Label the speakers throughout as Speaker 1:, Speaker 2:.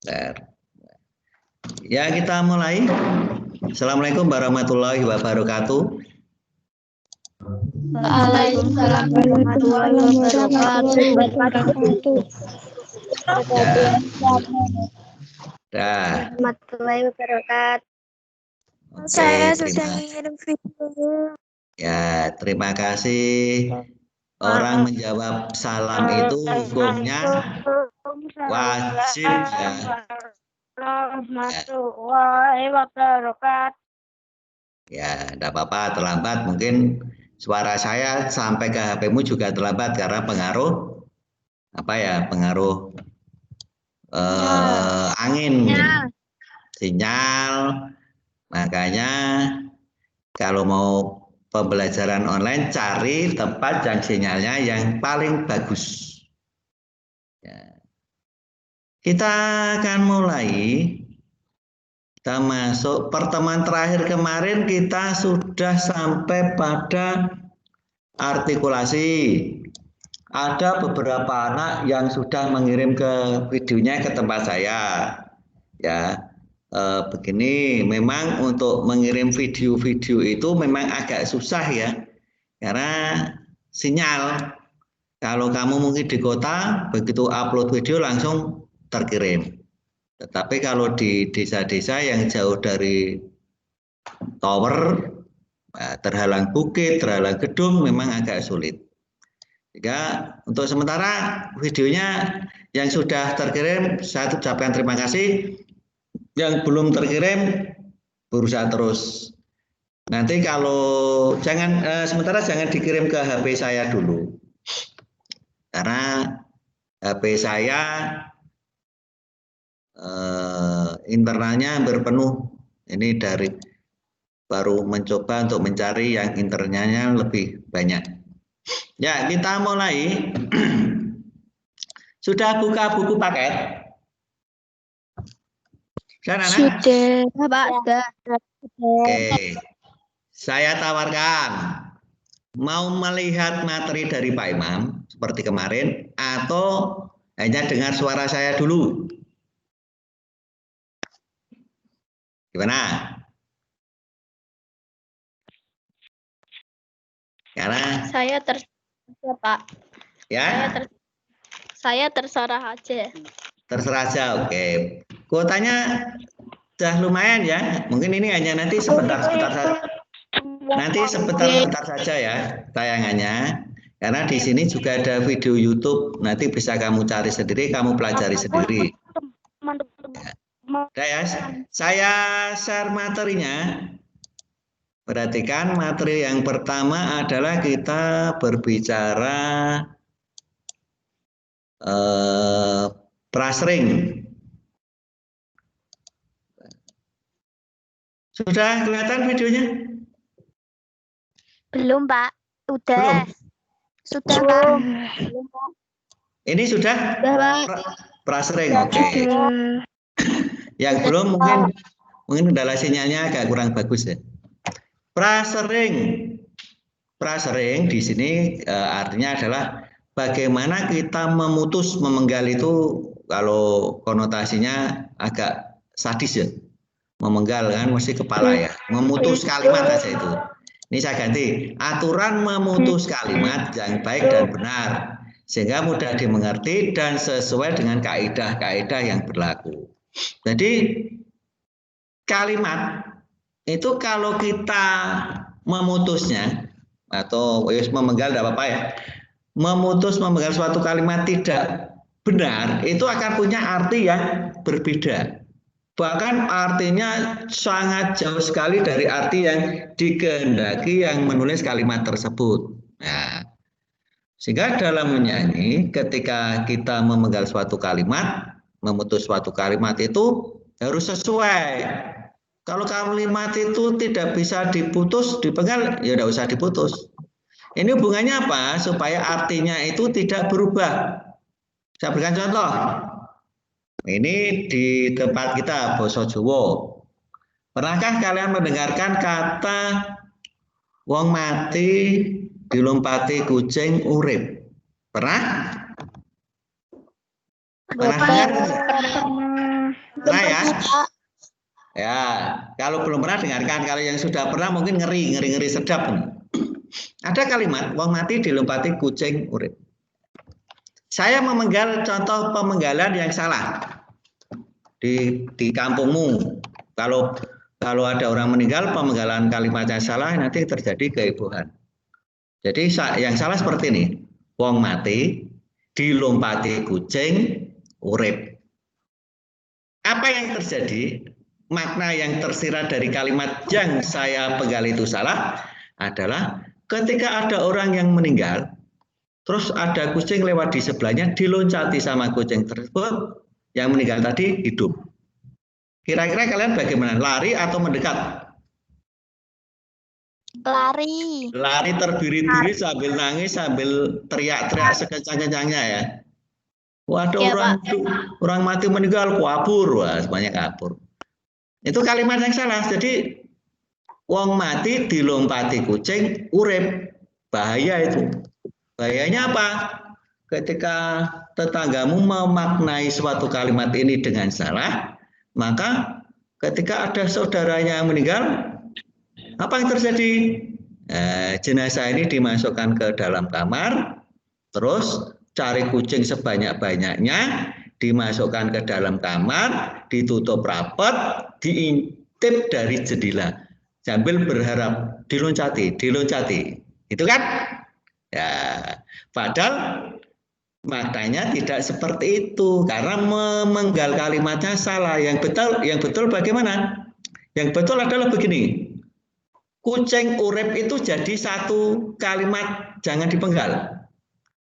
Speaker 1: Bentar. Ya, kita mulai. Assalamualaikum warahmatullahi wabarakatuh.
Speaker 2: Waalaikumsalam warahmatullahi wabarakatuh.
Speaker 1: Dah.
Speaker 2: Warahmatullahi wabarakatuh.
Speaker 1: Oke,
Speaker 2: Saya sudah mengirim video.
Speaker 1: Ya, terima kasih. Orang menjawab salam itu hukumnya wajib ya.
Speaker 2: Warahmatullahi wabarakatuh.
Speaker 1: Ya, tidak apa-apa, terlambat. Mungkin suara saya sampai ke HP-mu juga terlambat karena pengaruh pengaruh angin, sinyal. Makanya kalau mau pembelajaran online, cari tempat yang sinyalnya yang paling bagus. Ya. Kita akan mulai. Kita masuk pertemuan terakhir kemarin, kita sudah sampai pada artikulasi. Ada beberapa anak yang sudah mengirim ke videonya ke tempat saya. Ya, begini, memang untuk mengirim video-video itu memang agak susah ya, karena sinyal. Kalau kamu mungkin di kota, begitu upload video langsung terkirim. Tetapi kalau di desa-desa yang jauh dari tower, terhalang bukit, terhalang gedung, memang agak sulit. Jika untuk sementara videonya yang sudah terkirim, saya ucapkan terima kasih. Yang belum terkirim, berusaha terus. Nanti kalau sementara jangan dikirim ke HP saya dulu, karena HP saya internalnya hampir penuh. Ini dari baru mencoba untuk mencari yang internalnya lebih banyak. Ya, kita mulai. Sudah buka buku paket?
Speaker 2: Sudah, Pak.
Speaker 1: Oke, saya tawarkan mau melihat materi dari Pak Imam seperti kemarin atau hanya dengar suara saya dulu? Gimana? Karena
Speaker 2: Saya terserah, Pak.
Speaker 1: ya,
Speaker 2: Saya terserah aja.
Speaker 1: terserah aja. Oke, kuotanya sudah lumayan ya. Mungkin ini hanya nanti sebentar-sebentar saja. Nanti sebentar-sebentar saja ya tayangannya. Karena di sini juga ada video YouTube. Nanti bisa kamu cari sendiri, kamu pelajari sendiri. Ya, saya share materinya. Perhatikan, materi yang pertama adalah kita berbicara prasering. Sudah kelihatan videonya?
Speaker 2: Belum, Pak. Udah.
Speaker 1: Belum.
Speaker 2: Sudah, Pak.
Speaker 1: Ini sudah? Prasering, oke. Yang belum mungkin kendala sinyalnya agak kurang bagus ya. Prasering di sini artinya adalah bagaimana kita memutus memenggal itu, kalau konotasinya agak sadis ya. Memenggal kan mesti kepala ya. Memutus kalimat aja itu. Ini saya ganti, aturan memutus kalimat yang baik dan benar sehingga mudah dimengerti dan sesuai dengan kaidah-kaidah yang berlaku. Jadi kalimat itu kalau kita memutusnya atau memenggal tidak apa-apa ya, memenggal suatu kalimat tidak benar, itu akan punya arti yang berbeda. Bahkan artinya sangat jauh sekali dari arti yang dikehendaki yang menulis kalimat tersebut. Nah, sehingga dalam menyanyi, ketika kita memenggal suatu kalimat, memutus suatu kalimat itu harus sesuai. Kalau kalimat itu tidak bisa diputus, dipenggal, ya tidak usah diputus. Ini hubungannya apa? Supaya artinya itu tidak berubah. Saya berikan contoh. Ini di tempat kita, Basa Jawa. Pernahkah kalian mendengarkan kata wong mati dilompati kucing urip? Pernah? Pernah
Speaker 2: Bapak.
Speaker 1: dengar?
Speaker 2: Belum
Speaker 1: Pernah ya?
Speaker 2: pernah, Pak.
Speaker 1: Ya, kalau belum pernah dengarkan. Kalau yang sudah pernah mungkin ngeri sedap. Ada kalimat, wong mati dilompati kucing urip. Saya memenggal contoh pemenggalan yang salah di kampungmu. Kalau ada orang meninggal, pemenggalan kalimatnya salah, nanti terjadi kehebohan. Jadi yang salah seperti ini, wong mati dilompati kucing urip. Apa yang terjadi? Makna yang tersirat dari kalimat yang saya pegal itu salah adalah ketika ada orang yang meninggal, terus ada kucing lewat di sebelahnya, diloncati sama kucing tersebut, yang meninggal tadi hidup. Kira-kira kalian bagaimana? Lari atau mendekat?
Speaker 2: Lari.
Speaker 1: Lari terbirit-birit sambil nangis, sambil teriak-teriak sekencang-kencangnya ya. Waduh,
Speaker 2: Ya,
Speaker 1: orang mati meninggal, kabur. Wah, semuanya kabur. Itu kalimat yang salah. Jadi wong mati dilompati kucing urip. Bahaya itu. Bahayanya apa? Ketika tetanggamu memaknai suatu kalimat ini dengan salah, maka ketika ada saudaranya yang meninggal, apa yang terjadi? Jenazah ini dimasukkan ke dalam kamar, terus cari kucing sebanyak-banyaknya, dimasukkan ke dalam kamar, ditutup rapat, diintip dari jendela, sambil berharap diloncati. Itu kan? Ya, padahal maknanya tidak seperti itu karena memenggal kalimatnya salah. Yang betul bagaimana? Yang betul adalah begini. Kucing urip itu jadi satu kalimat, jangan dipenggal.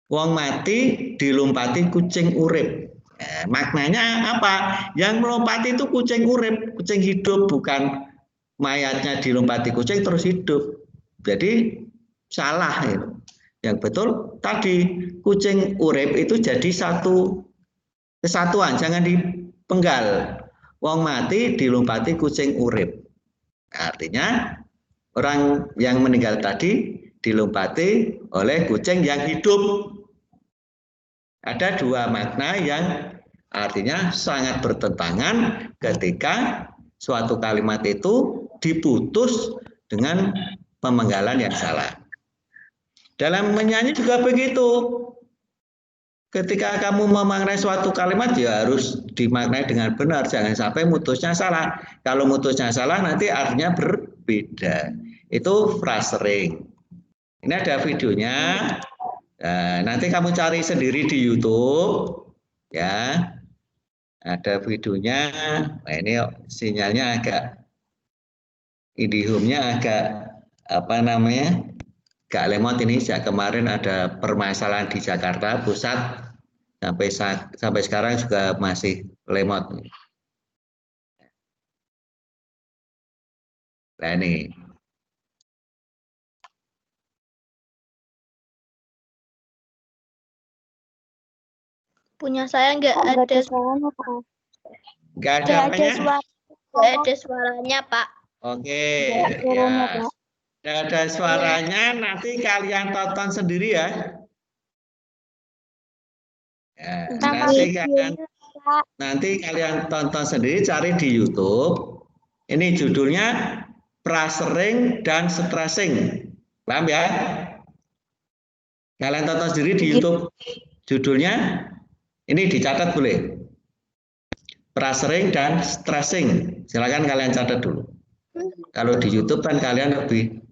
Speaker 1: Wong mati dilompati kucing urip. Maknanya apa? Yang melompati itu kucing urip, kucing hidup, bukan mayatnya dilompati kucing terus hidup. Jadi salah itu. Yang betul tadi kucing urip itu jadi satu kesatuan, jangan dipenggal. Wong mati dilompati kucing urip. Artinya orang yang meninggal tadi dilompati oleh kucing yang hidup. Ada dua makna yang artinya sangat bertentangan ketika suatu kalimat itu diputus dengan pemenggalan yang salah. Dalam menyanyi juga begitu. Ketika kamu memaknai suatu kalimat ya harus dimaknai dengan benar, jangan sampai mutusnya salah. Kalau mutusnya salah nanti artinya berbeda. Itu phrasering. Ini ada videonya. Nah, nanti kamu cari sendiri di YouTube, ya. Ada videonya. Nah, ini sinyalnya agak, IndiHome-nya agak apa namanya? Gak lemot ini. Sejak kemarin ada permasalahan di Jakarta Pusat, sampai sekarang juga masih lemot. Nah ini.
Speaker 2: Punya saya nggak ada suaranya, Pak.
Speaker 1: Nggak ada apanya?
Speaker 2: Nggak ada suaranya, Pak.
Speaker 1: Oke, ya. Nggak ada suaranya, nanti kalian tonton sendiri ya. Ya, nanti kalian tonton sendiri, cari di YouTube. Ini judulnya phrasering dan stressing. Paham ya? Kalian tonton sendiri di YouTube. Judulnya ini dicatat boleh. Phrasering dan stressing. Silakan kalian catat dulu. Kalau di YouTube kan kalian lebih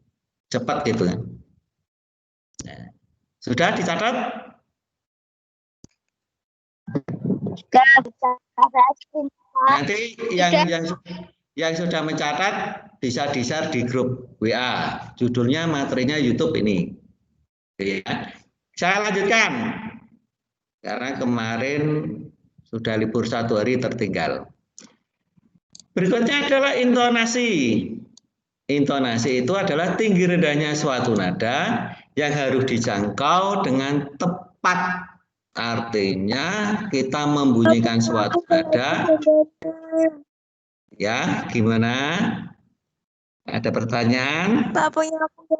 Speaker 1: cepat gitu kan. Nah, sudah dicatat? Nanti yang sudah mencatat bisa di-share di grup WA. Judulnya materinya YouTube ini. Ya. Saya lanjutkan. Karena kemarin sudah libur 1 hari tertinggal. Berikutnya adalah intonasi. Intonasi itu adalah tinggi rendahnya suatu nada yang harus dijangkau dengan tepat. Artinya kita membunyikan suatu nada. Ya, gimana? Ada pertanyaan?
Speaker 2: Pak punya aku.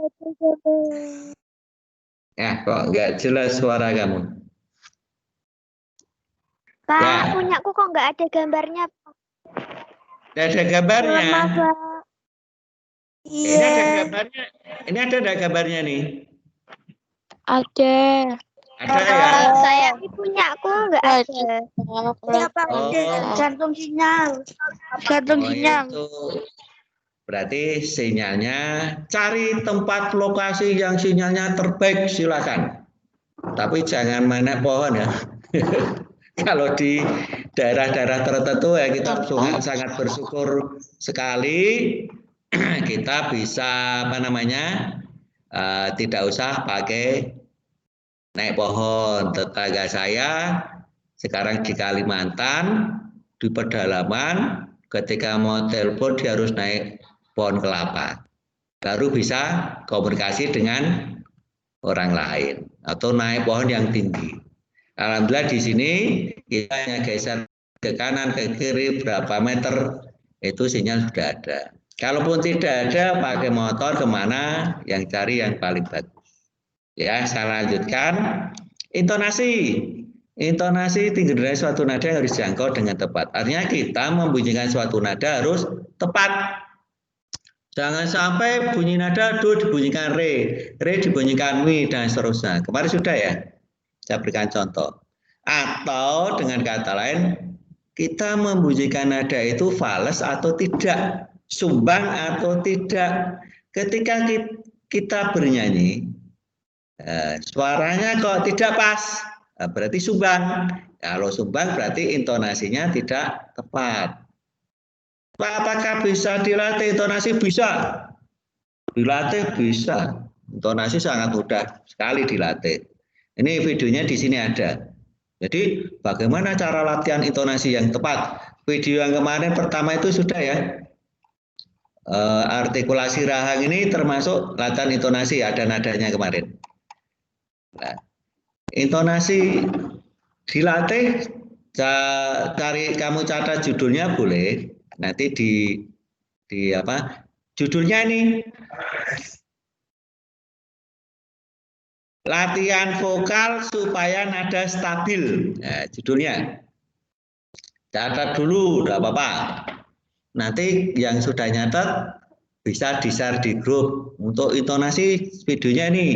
Speaker 1: Ya, kok nggak jelas suara kamu?
Speaker 2: Pak,
Speaker 1: Ya.
Speaker 2: punyaku kok nggak ada gambarnya.
Speaker 1: Tidak ada gambarnya.
Speaker 2: Mohon maaf, Pak.
Speaker 1: Ini ada gambarnya. Ini ada gambarnya nih.
Speaker 2: Ada.
Speaker 1: Ada ya.
Speaker 2: Saya ini punyaku nggak ada.
Speaker 3: Iya Pak,
Speaker 1: Oh.
Speaker 3: gantung sinyal. Gantung
Speaker 1: Oh,
Speaker 3: sinyal.
Speaker 1: itu berarti sinyalnya cari tempat lokasi yang sinyalnya terbaik, silakan. Tapi jangan mana pohon ya. Kalau di daerah-daerah tertentu ya kita sangat bersyukur sekali kita bisa tidak usah pakai naik pohon. Tetangga saya sekarang di Kalimantan di pedalaman ketika mau telepon dia harus naik pohon kelapa baru bisa komunikasi dengan orang lain atau naik pohon yang tinggi. Alhamdulillah di sini kita hanya geser ke kanan ke kiri berapa meter itu sinyal sudah ada. Kalaupun tidak ada pakai motor kemana yang cari yang paling bagus. Ya, saya lanjutkan. Intonasi. Intonasi tinggi dari suatu nada harus dijangkau dengan tepat. Artinya kita membunyikan suatu nada harus tepat. Jangan sampai bunyi nada do dibunyikan re dibunyikan mi dan seterusnya. Kemarin sudah ya. Saya berikan contoh. Atau dengan kata lain, kita membunyikan nada itu fales atau tidak, sumbang atau tidak. Ketika kita bernyanyi, suaranya kok tidak pas, berarti sumbang. Kalau sumbang berarti intonasinya tidak tepat. Apakah bisa dilatih intonasi? Bisa. Dilatih bisa. Intonasi sangat mudah sekali dilatih. Ini videonya di sini ada. Jadi bagaimana cara latihan intonasi yang tepat? Video yang kemarin pertama itu sudah ya. Artikulasi rahang ini termasuk latihan intonasi, ada nadanya kemarin. Nah, intonasi dilatih, kamu catat judulnya boleh. Nanti di apa? Judulnya ini latihan vokal supaya nada stabil. Nah, judulnya. Catat dulu, tidak apa-apa. Nanti yang sudah nyatat bisa di-share di grup. Untuk intonasi videonya ini.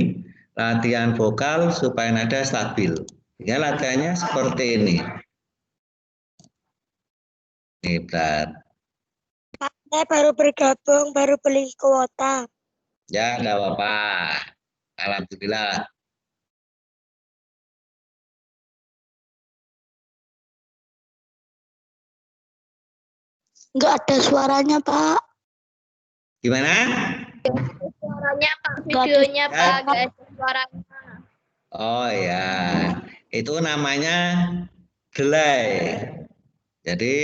Speaker 1: Latihan vokal supaya nada stabil. Ya, latihannya seperti ini. Ini bentar.
Speaker 3: Saya baru bergabung, baru beli kuota.
Speaker 1: Ya, tidak apa-apa. Alhamdulillah.
Speaker 3: Enggak ada suaranya, Pak.
Speaker 1: Gimana?
Speaker 2: Suaranya Pak, videonya
Speaker 1: Ya.
Speaker 2: Pak, nggak ada suaranya.
Speaker 1: Oh ya, itu namanya delay. Jadi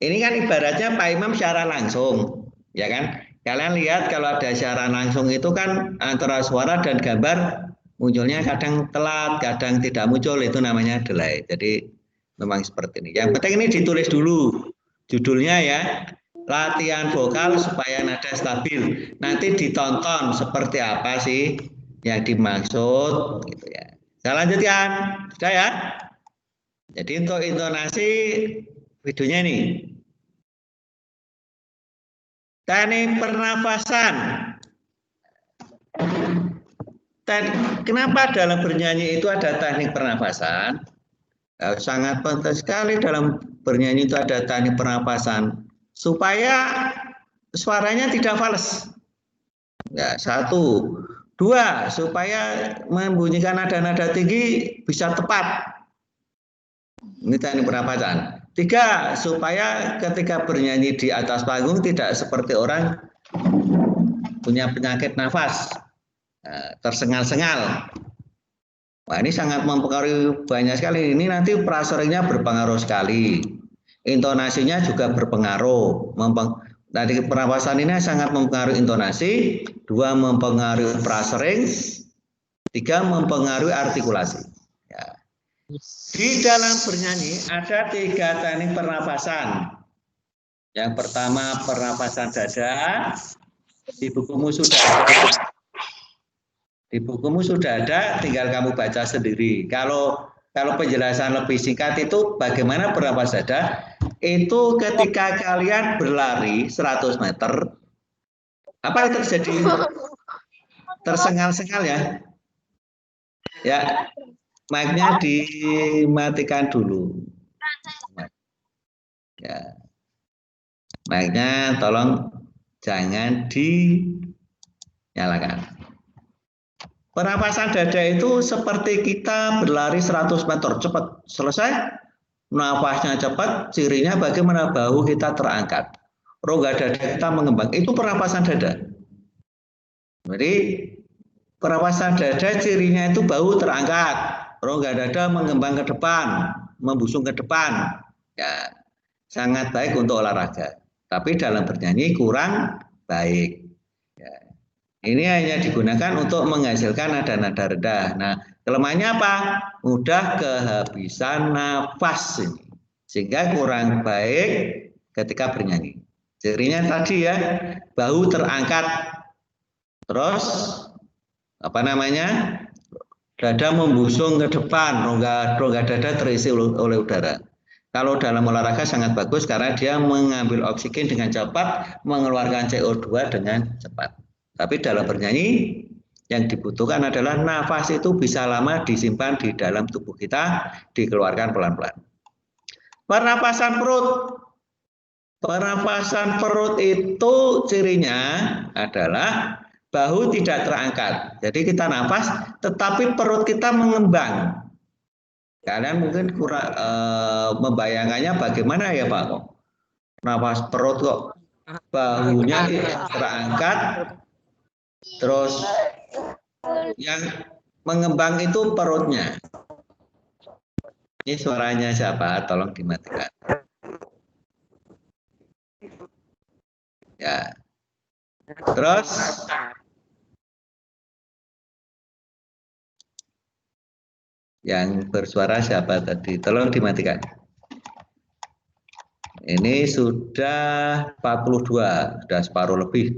Speaker 1: ini kan ibaratnya Pak Imam secara langsung, ya kan? Kalian lihat kalau ada siaran langsung itu kan antara suara dan gambar munculnya kadang telat, kadang tidak muncul, itu namanya delay. Jadi memang seperti ini. Yang penting ini ditulis dulu judulnya ya. Latihan vokal supaya nada stabil. Nanti ditonton seperti apa sih yang dimaksud gitu ya. Saya lanjutkan, sudah ya. Jadi untuk intonasi videonya ini. Teknik pernafasan. Kenapa dalam bernyanyi itu ada teknik pernafasan? Sangat penting sekali dalam bernyanyi itu ada teknik pernafasan supaya suaranya tidak fals. Ya, satu. Dua, supaya membunyikan nada-nada tinggi bisa tepat. Ini teknik pernapasan. Tiga, supaya ketika bernyanyi di atas panggung tidak seperti orang punya penyakit nafas, tersengal-sengal. Wah, ini sangat mempengaruhi banyak sekali. Ini nanti prasoringnya berpengaruh sekali. Intonasinya juga berpengaruh. Tadi pernapasan ini sangat mempengaruhi intonasi, dua mempengaruhi prasering, tiga mempengaruhi artikulasi. Ya. Di dalam bernyanyi ada tiga teknik pernapasan. Yang pertama pernapasan dada, di bukumu sudah ada. Di bukumu sudah ada, tinggal kamu baca sendiri. Kalau Kalau penjelasan lebih singkat itu bagaimana bernapas dada itu ketika kalian berlari 100 meter, apa yang terjadi? Tersengal-sengal ya. Ya, mic-nya dimatikan dulu. Ya. Mic-nya tolong jangan dinyalakan. Pernapasan dada itu seperti kita berlari 100 meter cepat selesai, nafasnya cepat, cirinya bagaimana bahu kita terangkat, rongga dada kita mengembang, itu pernapasan dada. Jadi pernapasan dada cirinya itu bahu terangkat, rongga dada mengembang ke depan, membusung ke depan, ya sangat baik untuk olahraga. Tapi dalam bernyanyi kurang baik. Ya. Ini hanya digunakan untuk menghasilkan nada-nada rendah. Nah, kelemahannya apa? Mudah kehabisan nafas ini. Sehingga kurang baik ketika bernyanyi. Cirinya tadi ya, bahu terangkat. Terus apa namanya? Dada membusung ke depan, rongga dada terisi oleh udara. Kalau dalam olahraga sangat bagus karena dia mengambil oksigen dengan cepat, mengeluarkan CO2 dengan cepat. Tapi dalam bernyanyi yang dibutuhkan adalah nafas itu bisa lama disimpan di dalam tubuh kita, dikeluarkan pelan-pelan. Pernapasan perut. Pernapasan perut itu cirinya adalah bahu tidak terangkat. Jadi kita nafas, tetapi perut kita mengembang. Kalian mungkin kurang membayangkannya bagaimana ya Pak? Nafas perut kok bahunya terangkat, terus yang mengembang itu perutnya. Ini suaranya siapa? Tolong dimatikan. Ya. Terus yang bersuara siapa tadi? Tolong dimatikan. Ini sudah 42, sudah separuh lebih.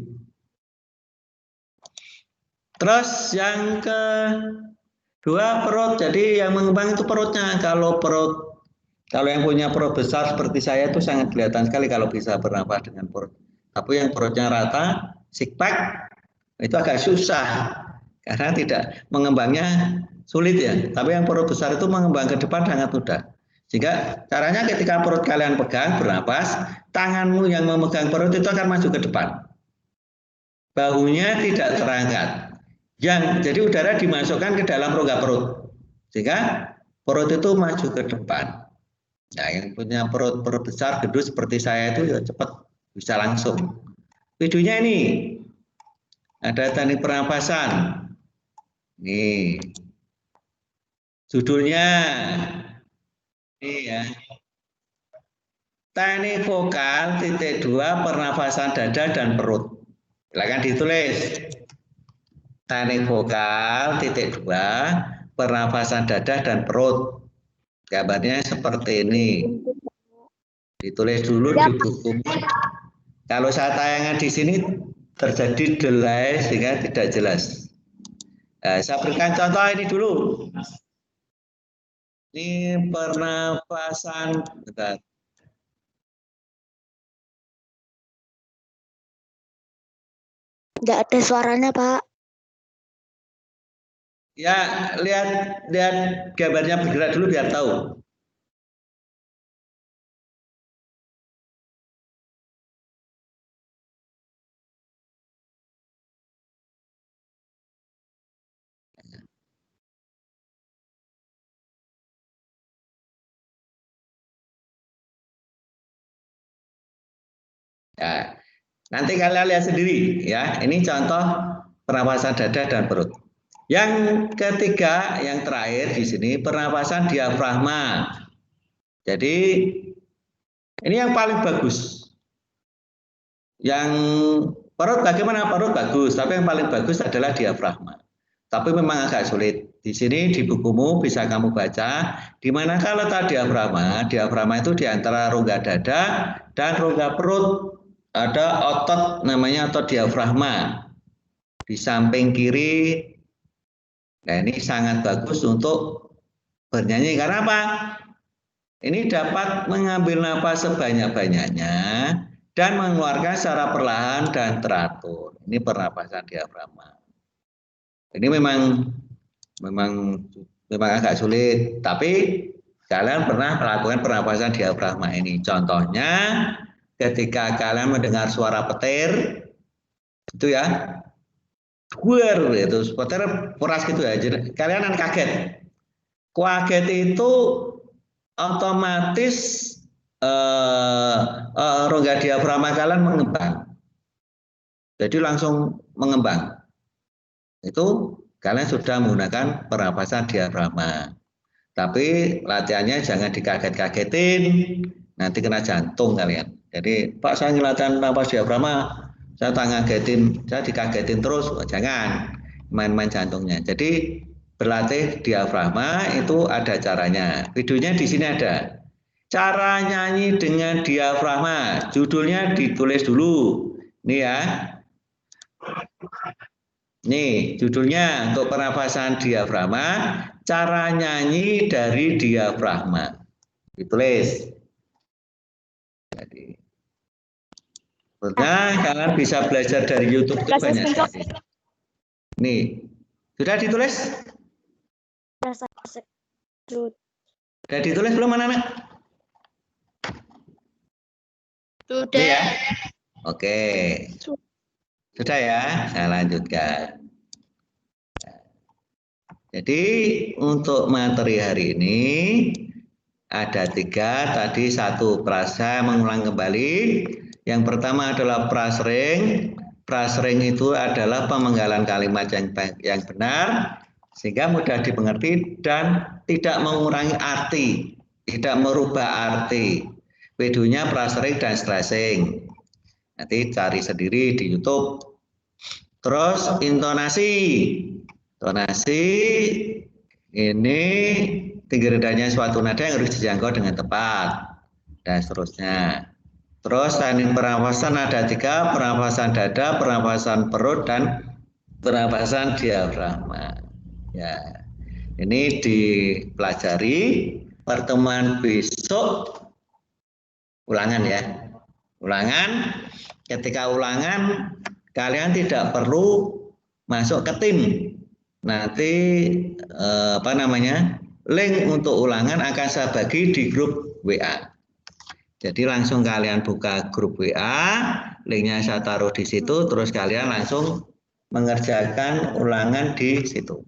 Speaker 1: Terus yang kedua perut. Jadi yang mengembang itu perutnya. Kalau yang punya perut besar seperti saya itu sangat kelihatan sekali kalau bisa bernafas dengan perut. Tapi yang perutnya rata, six pack itu agak susah karena tidak mengembangnya sulit ya. Tapi yang perut besar itu mengembang ke depan sangat mudah. Sehingga caranya ketika perut kalian pegang bernapas, tanganmu yang memegang perut itu akan maju ke depan. Bahunya tidak terangkat. Jadi udara dimasukkan ke dalam rongga perut. Sehingga perut itu maju ke depan. Nah, yang punya perut besar, gendut seperti saya itu ya cepat bisa langsung. Videonya ini ada teknik pernapasan. Nih. Judulnya ini ya. Teknik vokal titik 2 pernapasan dada dan perut. Silakan ditulis. Teknik vokal titik 2 pernapasan dada dan perut. Gambarnya seperti ini. Ditulis dulu di buku. Kalau saya tayangan di sini terjadi delay sehingga tidak jelas. Nah, saya berikan contoh ini dulu. Ini pernapasan. Bentar.
Speaker 3: Tidak ada suaranya, Pak.
Speaker 1: Ya, lihat gambarnya bergerak dulu biar tahu. Ya, nanti kalian lihat sendiri ya. Ini contoh pernapasan dada dan perut. Yang ketiga, yang terakhir di sini pernapasan diafragma. Jadi ini yang paling bagus. Yang perut bagaimana? Perut bagus, tapi yang paling bagus adalah diafragma. Tapi memang agak sulit. Di sini di bukumu bisa kamu baca di manakah letak diafragma. Diafragma itu di antara rongga dada dan rongga perut. Ada otot namanya otot diafragma di samping kiri. Nah, ini sangat bagus untuk Bernyanyi karena apa? Ini dapat mengambil napas sebanyak-banyaknya dan mengeluarkan secara perlahan dan teratur. Ini pernapasan diafragma. Ini memang agak sulit, tapi kalian pernah melakukan pernapasan diafragma ini. Contohnya ketika kalian mendengar suara petir, itu ya, guer, itu petir keras gitu ya. Jadi, kalian akan kaget. Kaget itu otomatis rongga diafragma kalian mengembang. Jadi langsung mengembang. Itu kalian sudah menggunakan pernapasan diafragma. Tapi latihannya jangan dikaget-kagetin, nanti kena jantung kalian. Jadi Pak saya ngelatih napas diafragma, saya tak ngagetin, saya dikagetin terus, jangan main-main jantungnya. Jadi berlatih diafragma itu ada caranya. Videonya di sini ada. Cara nyanyi dengan diafragma, judulnya ditulis dulu. Nih ya. Nih, judulnya untuk pernafasan diafragma, cara nyanyi dari diafragma. Ditulis. Jadi, kalian bisa belajar dari YouTube itu banyak sekali. Nih, sudah ditulis? Sudah ditulis belum anak-anak?
Speaker 2: Sudah.
Speaker 1: Nih ya. Oke. Sudah ya, saya lanjutkan. Jadi untuk materi hari ini ada 3, tadi 1 saya mengulang kembali. Yang pertama adalah prasering. Prasering itu adalah pemenggalan kalimat yang benar sehingga mudah dimengerti dan tidak mengurangi arti, tidak merubah arti. Videonya prasering dan stressing. Nanti cari sendiri di YouTube. Terus intonasi. Intonasi ini tinggi rendahnya suatu nada yang harus dijangkau dengan tepat dan seterusnya. Terus teknik pernafasan ada 3, pernafasan dada, pernafasan perut dan pernafasan diafragma. Ya, ini dipelajari. Pertemuan besok ulangan ya. Ulangan. Ketika ulangan kalian tidak perlu masuk ke tim. Nanti link untuk ulangan akan saya bagi di grup WA. Jadi langsung kalian buka grup WA, linknya saya taruh di situ, terus kalian langsung mengerjakan ulangan di situ.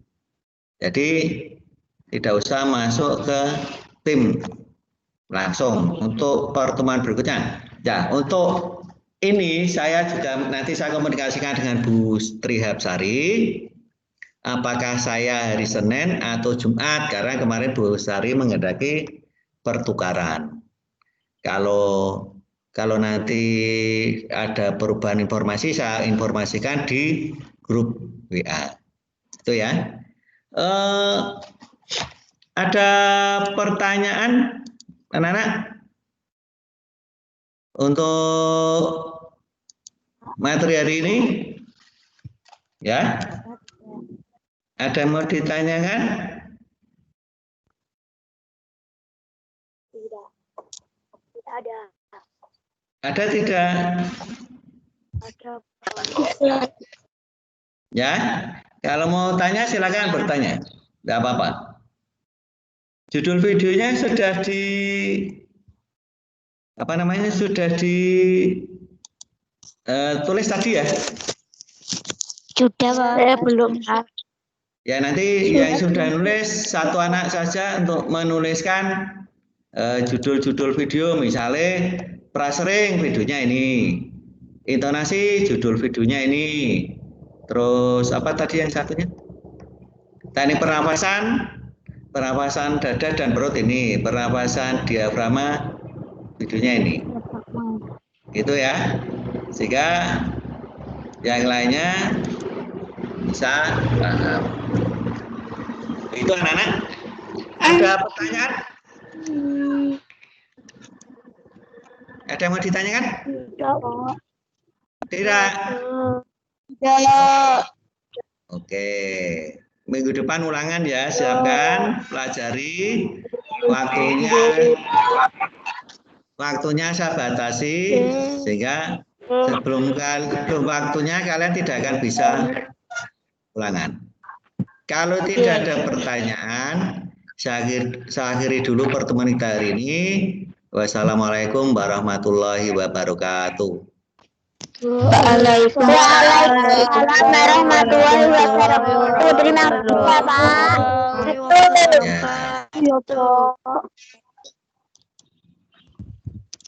Speaker 1: Jadi tidak usah masuk ke tim, langsung untuk pertemuan berikutnya. Ya, untuk ini saya juga nanti saya komunikasikan dengan Bu Trihapsari. Apakah saya hari Senin atau Jumat, karena kemarin Bu Sari menghendaki pertukaran. Kalau nanti ada perubahan informasi, saya informasikan di grup WA. Itu ya. Ada pertanyaan, anak-anak? Untuk materi hari ini? Ya? Ada yang mau ditanyakan?
Speaker 3: Tidak. Tidak ada.
Speaker 1: Ada tidak?
Speaker 3: Ada.
Speaker 1: Ya, kalau mau tanya silakan bertanya. Tidak apa-apa. Judul videonya sudah sudah tulis tadi ya?
Speaker 3: Sudah, Pak. Belum.
Speaker 1: Ya, nanti yang sudah nulis satu anak saja untuk menuliskan judul-judul video, misalnya prasering videonya ini, intonasi judul videonya ini, terus apa tadi yang satunya? Teknik pernapasan dada dan perut ini, pernapasan diafragma videonya ini. Gitu ya. Sehingga yang lainnya bisa paham. Itu anak-anak. Ada pertanyaan? Ada yang mau ditanyakan? Tidak.
Speaker 3: Tidak.
Speaker 1: Oke. Minggu depan ulangan ya, siapkan, pelajari. Waktunya saya batasi sehingga sebelum waktunya kalian tidak akan bisa ulangan. Kalau tidak ada pertanyaan, saya akhiri dulu pertemuan kita hari ini. Wassalamualaikum warahmatullahi wabarakatuh.
Speaker 3: Waalaikumsalam warahmatullahi wabarakatuh. Terima kasih, Pak.
Speaker 1: Ya.